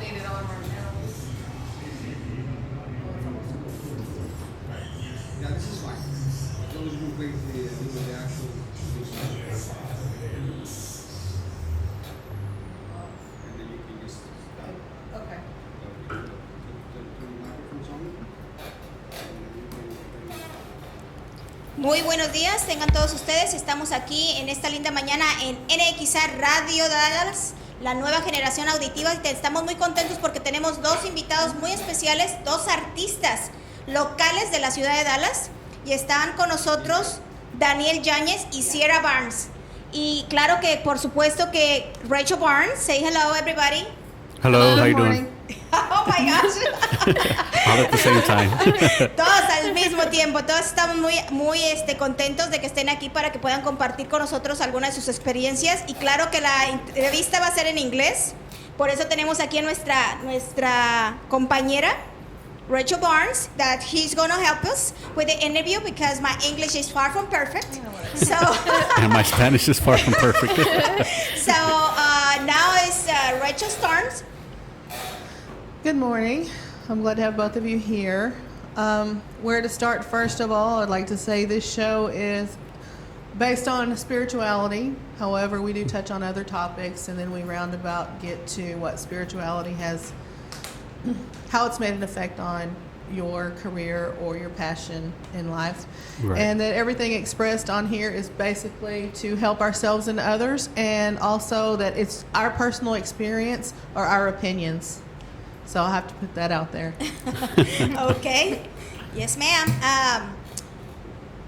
updated on right now. Yeah, this is fine. As long as you wait the actual. And then you can just stop. Okay. Turn the microphones on. Muy buenos días, tengan todos ustedes. Estamos aquí en esta linda mañana en NXA Radio Dallas, la nueva generación auditiva. Estamos muy contentos porque tenemos dos invitados muy especiales, dos artistas locales de la ciudad de Dallas. Y están con nosotros Daniel Yáñez y Sierra Barnes. Y claro que por supuesto que Rachel Barnes. Say hello everybody. Hello, how you doing? Oh my gosh. All at the same time. Todos al mismo tiempo. Todos estamos muy contentos de que estén aquí para que puedan compartir con nosotros algunas de sus experiencias. Y claro que la entrevista va a ser en inglés. Por eso tenemos aquí a nuestra compañera Rachel Barnes, that he's going to help us with the interview because my English is far from perfect. So And my Spanish is far from perfect. so now is Rachel's turn. Good morning. I'm glad to have both of you here. Where to start, first of all, I'd like to say this show is based on spirituality. However, we do touch on other topics, and then we roundabout get to what spirituality has, how it's made an effect on your career or your passion in life. Right. And that everything expressed on here is basically to help ourselves and others, and also that it's our personal experience or our opinions. So I'll have to put that out there. Okay. Yes, ma'am.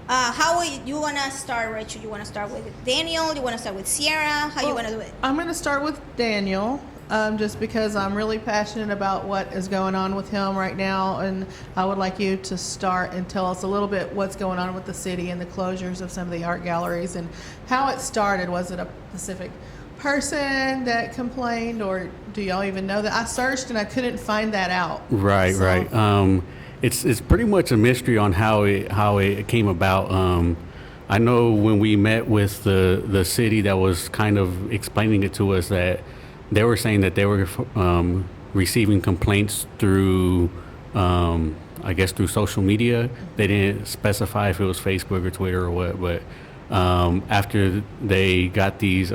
How you want to start, Rachel? You want to start with Daniel? You want to start with Sierra? How you want to do it? I'm going to start with Daniel, just because I'm really passionate about what is going on with him right now, and I would like you to start and tell us a little bit what's going on with the city and the closures of some of the art galleries and how it started. Was it a specific person that complained, or do y'all even know that? I searched and I couldn't find that out. Right, So- right. It's pretty much a mystery on how it came about. I know when we met with the city that was kind of explaining it to us, that they were saying that they were receiving complaints through, I guess, through social media. They didn't specify if it was Facebook or Twitter or what, but after they got these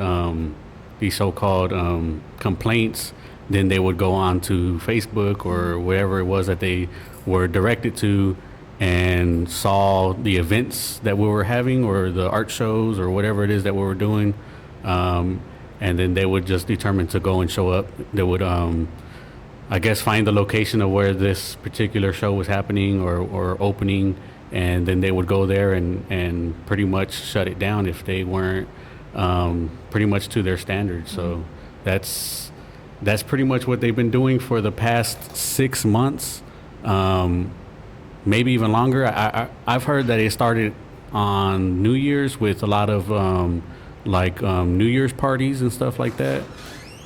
so-called complaints, then they would go on to Facebook or wherever it was that they were directed to, and saw the events that we were having or the art shows or whatever it is that we were doing, and then they would just determine to go and show up. They would, I guess, find the location of where this particular show was happening or opening, and then they would go there and pretty much shut it down if they weren't pretty much to their standards. So that's pretty much what they've been doing for the past 6 months, maybe even longer. I've heard that it started on New Year's with a lot of New Year's parties and stuff like that.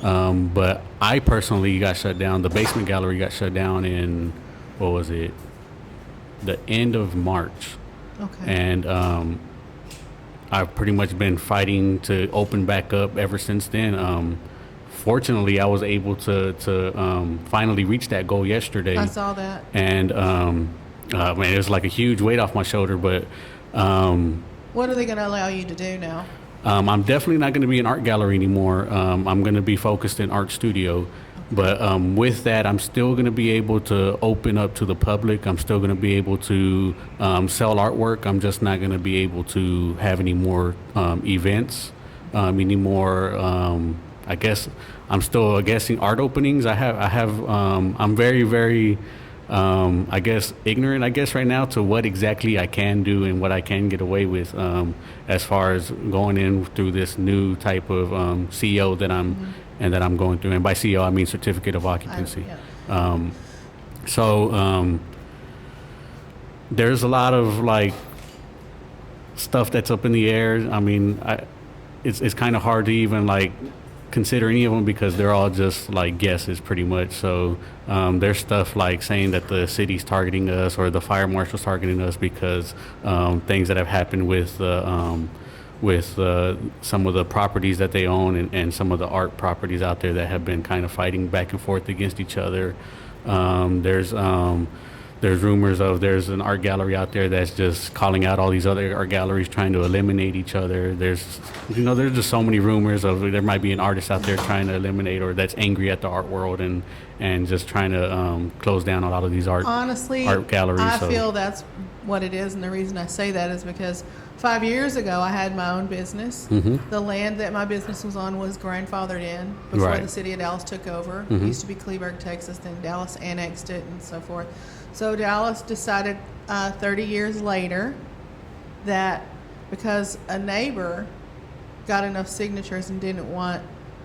But I personally got shut down. The basement gallery got shut down in, what was it? The end of March. Okay. And I've pretty much been fighting to open back up ever since then. Fortunately, I was able to finally reach that goal yesterday. I saw that. And man, it was like a huge weight off my shoulder. But What are they going to allow you to do now? I'm definitely not going to be an art gallery anymore. I'm going to be focused in art studio. But with that, I'm still going to be able to open up to the public. I'm still going to be able to sell artwork. I'm just not going to be able to have any more events, any more. I guess I'm still guessing art openings. I'm very, very, I guess, ignorant, I guess, right now to what exactly I can do and what I can get away with as far as going in through this new type of CEO that I'm going through. And by CEO, I mean certificate of occupancy. So there's a lot of like stuff that's up in the air. I mean, it's kind of hard to even like consider any of them because they're all just like guesses pretty much. So there's stuff like saying that the city's targeting us or the fire marshal's targeting us because things that have happened with with some of the properties that they own and some of the art properties out there that have been kind of fighting back and forth against each other. There's rumors of there's an art gallery out there that's just calling out all these other art galleries, trying to eliminate each other. There's just so many rumors of there might be an artist out there trying to eliminate or that's angry at the art world and just trying to close down a lot of these art galleries. I feel that's what it is, and the reason I say that is because 5 years ago I had my own business. Mm-hmm. The land that my business was on was grandfathered in before Right. the city of Dallas took over. Mhm. It used to be Cleburne, Texas, then Dallas annexed it and so forth. So Dallas decided 30 years later that because a neighbor got enough signatures and didn't want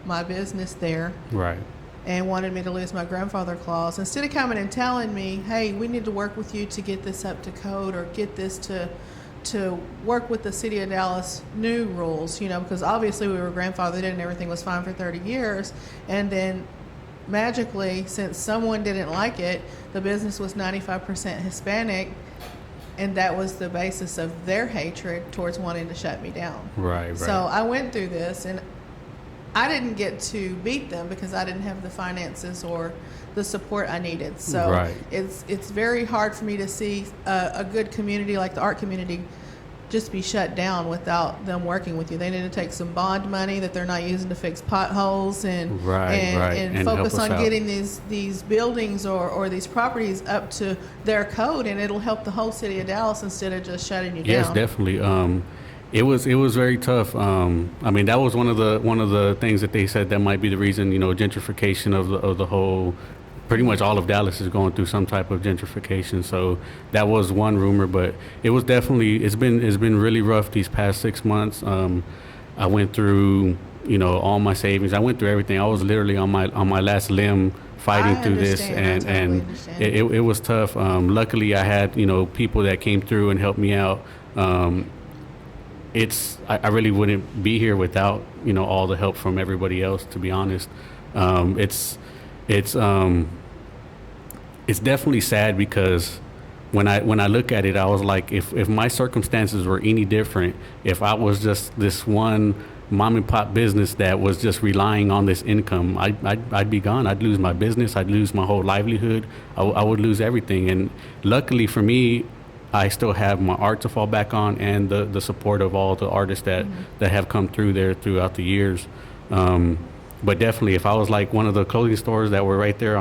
my business there Right. and wanted me to lose my grandfather clause, instead of coming and telling me, hey, we need to work with you to get this up to code or get this to work with the city of Dallas new rules, because obviously we were grandfathered in and everything was fine for 30 years. And then magically, since someone didn't like it, the business was 95% Hispanic, and that was the basis of their hatred towards wanting to shut me down. Right. So I went through this, and I didn't get to beat them because I didn't have the finances or the support I needed. So Right. it's very hard for me to see a good community like the art community just be shut down without them working with you. They need to take some bond money that they're not using to fix potholes and Right, and and focus help us on out. getting these buildings or these properties up to their code, and it'll help the whole city of Dallas instead of just shutting you Yes, down. definitely. It was very tough. I mean, that was one of the things that they said that might be the reason. Gentrification of the whole. Pretty much all of Dallas is going through some type of gentrification. So that was one rumor, but it was definitely it's been really rough these past 6 months. I went through all my savings. I went through everything. I was literally on my last limb fighting I through this, understand. I totally understand. it was tough. Luckily, I had people that came through and helped me out. I really wouldn't be here without all the help from everybody else. To be honest, it's definitely sad because when I look at it, I was like, if my circumstances were any different, if I was just this one mom and pop business that was just relying on this income, I'd be gone. I'd lose my business. I'd lose my whole livelihood. I would lose everything. And luckily for me, I still have my art to fall back on and the support of all the artists that have come through there throughout the years. But definitely, if I was like one of the clothing stores that were right there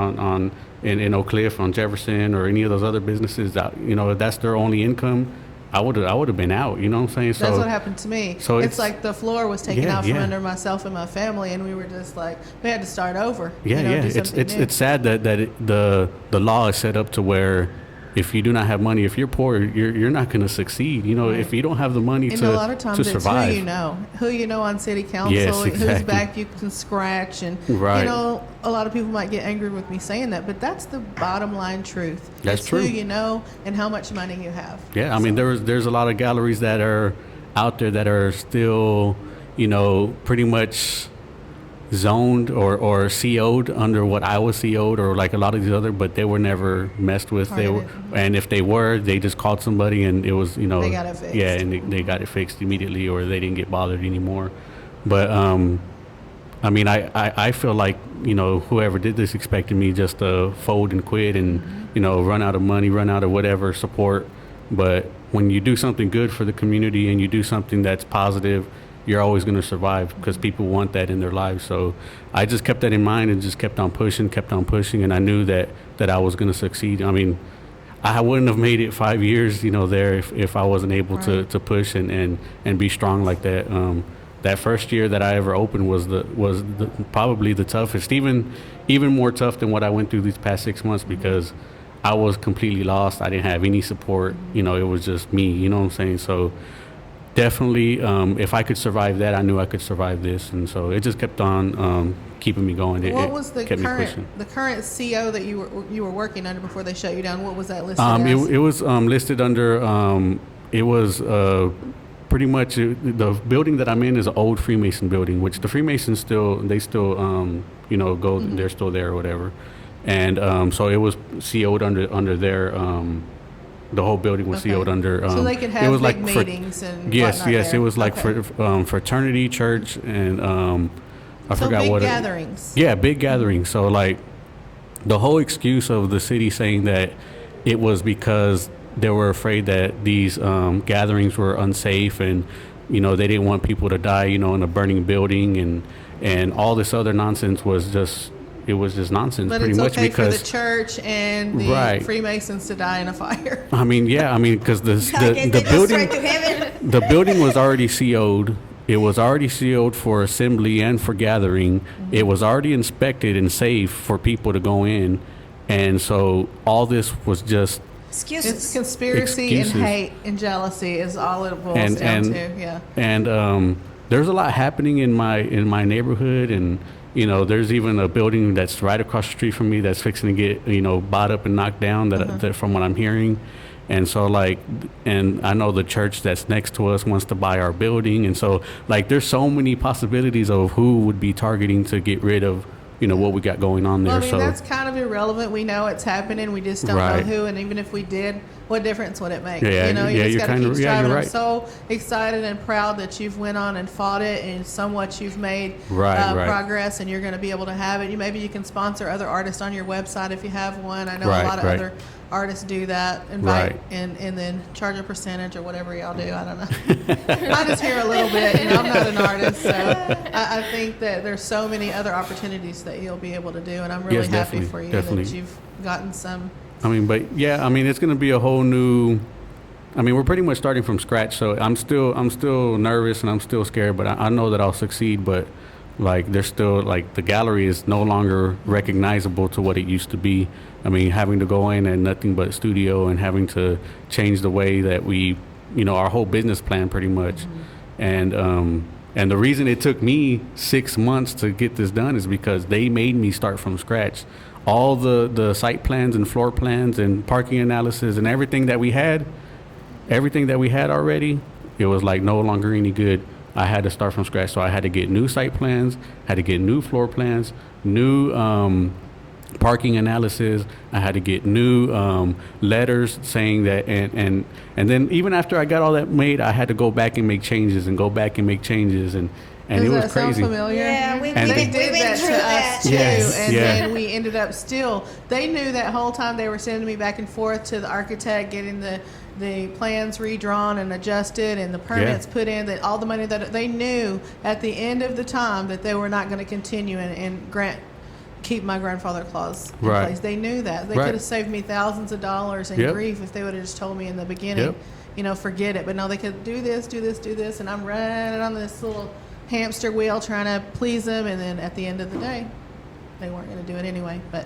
in Oak Cliff on Jefferson or any of those other businesses, that if that's their only income, I would have been out. You know what I'm saying? So that's what happened to me. so it's like the floor was taken Yeah, out from yeah. under myself and my family, and we were just like, we had to start over. Yeah, do it's something new. it's sad that the law is set up to where if you do not have money, if you're poor, you're not going to succeed. Right. If you don't have the money And to a lot of times to it's survive. who you know on city council, Yes, whose exactly. back you can scratch, and Right. a lot of people might get angry with me saying that, but that's the bottom line truth. That's it's true. Who you know and how much money you have. Yeah, I mean there's a lot of galleries that are out there that are still, pretty much zoned or CO'd under what I was CO'd or like a lot of these other, but they were never messed with. They were, and if they were, they just called somebody and it was, They got it fixed. Yeah, and they got it fixed immediately or they didn't get bothered anymore. But I mean, I feel like, whoever did this expected me just to fold and quit and, run out of money, run out of whatever support. But when you do something good for the community and you do something that's positive, you're always going to survive because people want that in their lives. So I just kept that in mind and just kept on pushing. And I knew that I was going to succeed. I mean, I wouldn't have made it 5 years, there if I wasn't able to push and be strong like that. That first year that I ever opened was probably the toughest, even more tough than what I went through these past 6 months because I was completely lost. I didn't have any support. It was just me. You know what I'm saying? So definitely, if I could survive that, I knew I could survive this, and so it just kept on keeping me going. What was the kept me pushing. current CO that you were working under before they shut you down? What was that listed as? It was listed under. It was pretty much the building that I'm in is an old Freemason building, which the Freemasons still go. Mm-hmm. They're still there or whatever, and so it was CO'd under their the whole building was Okay. sealed under. So they could have it was big like meetings and yes, whatnot yes, there. it was like Okay. for fraternity church and I So forgot big what. gatherings. Yeah, big gatherings. So like the whole excuse of the city saying that it was because they were afraid that these gatherings were unsafe and they didn't want people to die in a burning building and all this other nonsense was just nonsense But pretty it's much okay for the because church and the Right. Freemasons to die in a fire. because I guess the they go building straight to heaven. the building was already sealed. It was already sealed for assembly and for gathering. It was already inspected and safe for people to go in. And so all this was just Excuses. It's conspiracy Excuses. and hate and jealousy is all it boils And- down and- to. Yeah. and there's a lot happening in my neighborhood, and there's even a building that's right across the street from me that's fixing to get bought up and knocked down that from what I'm hearing. And so and I know the church that's next to us wants to buy our building, and so there's so many possibilities of who would be targeting to get rid of what we got going on there. Well, I mean, So that's kind of irrelevant. We know it's happening. We just don't Right. know who. And even if we did, what difference would it make? Yeah, you yeah, just you're gotta kinda- keep yeah, striving. you're I'm right. so excited and proud that you've went on and fought it, and somewhat you've made Right. progress, and you're going to be able to have it. Maybe you can sponsor other artists on your website if you have one. I know Right, a lot of right. other artists do that. Invite Right. and then charge a percentage or whatever y'all do. I don't know. I just hear a little bit. I'm not an artist, so I think that there's so many other opportunities that you'll be able to do, and I'm really Yes, happy definitely, for you definitely. that you've gotten some. it's going to be a whole new. We're pretty much starting from scratch, so I'm still nervous and I'm still scared, but I know that I'll succeed. But there's still the gallery is no longer recognizable to what it used to be. Having to go in and nothing but studio and having to change the way that we, our whole business plan pretty much, and the reason it took me 6 months to get this done is because they made me start from scratch. All the site plans and floor plans and parking analysis and everything that we had already, it was no longer any good. I had to start from scratch. So I had to get new site plans, had to get new floor plans, new parking analysis. I had to get new letters saying that, and then even after I got all that made, I had to go back and make changes and and Does it was that sound crazy. familiar? Yeah, we've And They been did that through to that. us too, Yes, and yeah. then we ended up still. They knew that whole time they were sending me back and forth to the architect, getting the plans redrawn and adjusted, and the permits put in. That all the money that they knew at the end of the time that they were not going to continue and keep my grandfather clause in Right. place. They knew that. They Right. could have saved me thousands of dollars in Yep. grief if they would have just told me in the beginning. Forget it. But no, they could do this, and I'm running on this little hamster wheel trying to please them, and then at the end of the day they weren't going to do it anyway. But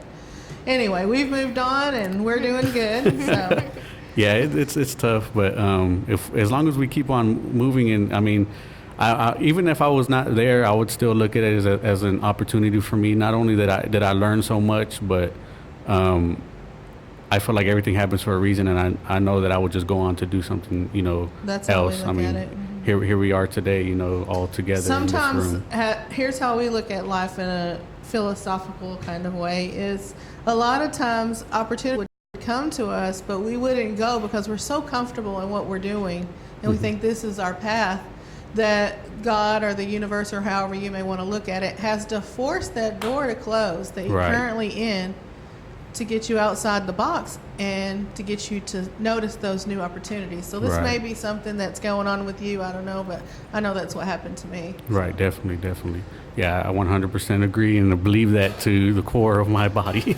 anyway, we've moved on and we're doing good. So Yeah, it's tough, but if as long as we keep on moving, and I even if I was not there, I would still look at it as an opportunity for me. Not only that I learned so much, but I feel like everything happens for a reason, and I know that I would just go on to do something, That's how we else. look at it. Here we are today, all together sometimes in this room. here's how we look at life in a philosophical kind of way: is a lot of times opportunity would come to us, but we wouldn't go because we're so comfortable in what we're doing, and we think this is our path. That God or the universe, or however you may want to look at it, has to force that door to close that you're Right. currently in, to get you outside the box and to get you to notice those new opportunities. So this Right. may be something that's going on with you. I don't know, but I know that's what happened to me. Right, definitely. Yeah, I 100% agree and believe that to the core of my body.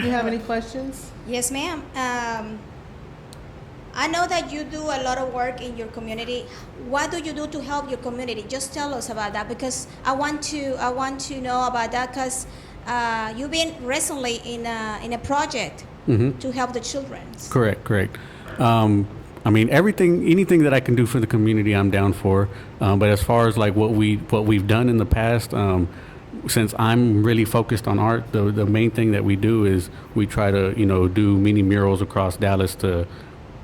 You have any questions? Yes, ma'am. I know that you do a lot of work in your community. What do you do to help your community? Just tell us about that, because I want to know about that, because you've been recently in a project to help the children. Correct. Anything that I can do for the community, I'm down for. But as far as what we've done in the past, since I'm really focused on art, the main thing that we do is we try to do mini murals across Dallas to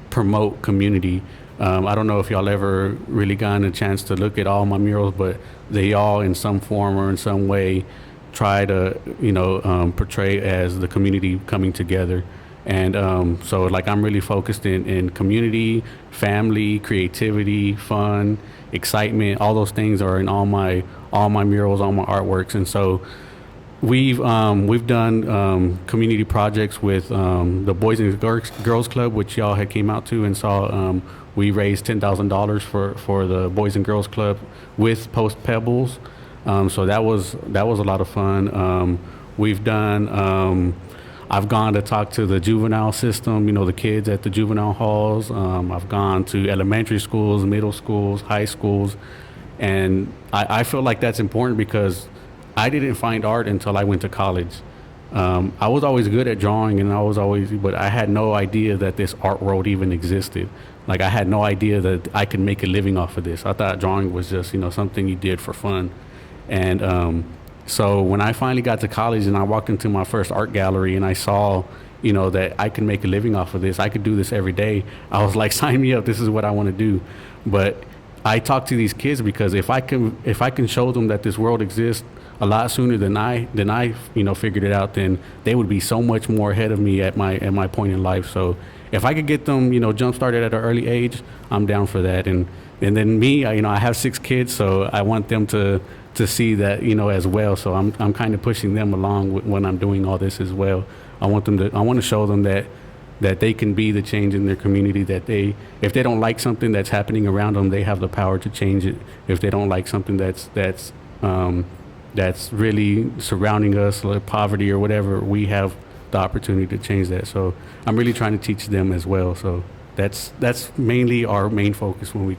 promote community. I don't know if y'all ever really gotten a chance to look at all my murals, but they all in some form or in some way try to portray as the community coming together. And so like I'm really focused in community, family, creativity, fun, excitement. All those things are in all my murals, all my artworks. And so we've done community projects with the Boys and Girls Club, which y'all had came out to and saw. We raised $10,000 for the Boys and Girls Club with Post Pebbles. So that was a lot of fun. We've done. I've gone to talk to the juvenile system, the kids at the juvenile halls. I've gone to elementary schools, middle schools, high schools, and I feel like that's important because I didn't find art until I went to college. I was always good at drawing, but I had no idea that this art world even existed. Like I had no idea that I could make a living off of this. I thought drawing was just, something you did for fun. And so when I finally got to college and I walked into my first art gallery and I saw, that I could make a living off of this, I could do this every day, I was like, sign me up, this is what I want to do. But I talk to these kids because if I can show them that this world exists a lot sooner than I figured it out, then they would be so much more ahead of me at my point in life. So if I could get them, jump started at an early age, I'm down for that. And then me, I have 6 kids, so I want them to see that, as well. So I'm kind of pushing them along when I'm doing all this as well. I want to show them that they can be the change in their community, that if they don't like something that's happening around them, they have the power to change it. If they don't like something that's really surrounding us, like poverty or whatever, we have the opportunity to change that. So I'm really trying to teach them as well. So that's mainly our main focus when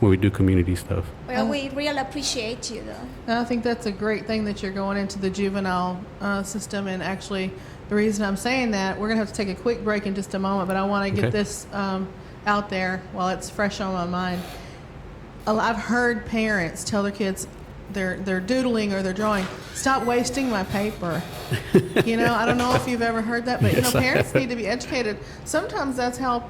we do community stuff. Well, we really appreciate you, though. And I think that's a great thing that you're going into the juvenile system. And actually, the reason I'm saying that, we're going to have to take a quick break in just a moment, but I want to get this out there while it's fresh on my mind. I've heard parents tell their kids, they're doodling or they're drawing, stop wasting my paper. I don't know if you've ever heard that, but Yes, parents need to be educated. Sometimes that's how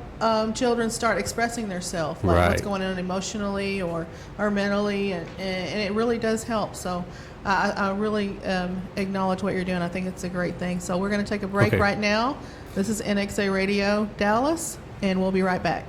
children start expressing themselves, like Right. what's going on emotionally or mentally, and it really does help. So I really acknowledge what you're doing. I think it's a great thing. So we're going to take a break Okay. right now. This is NXA Radio Dallas, and we'll be right back.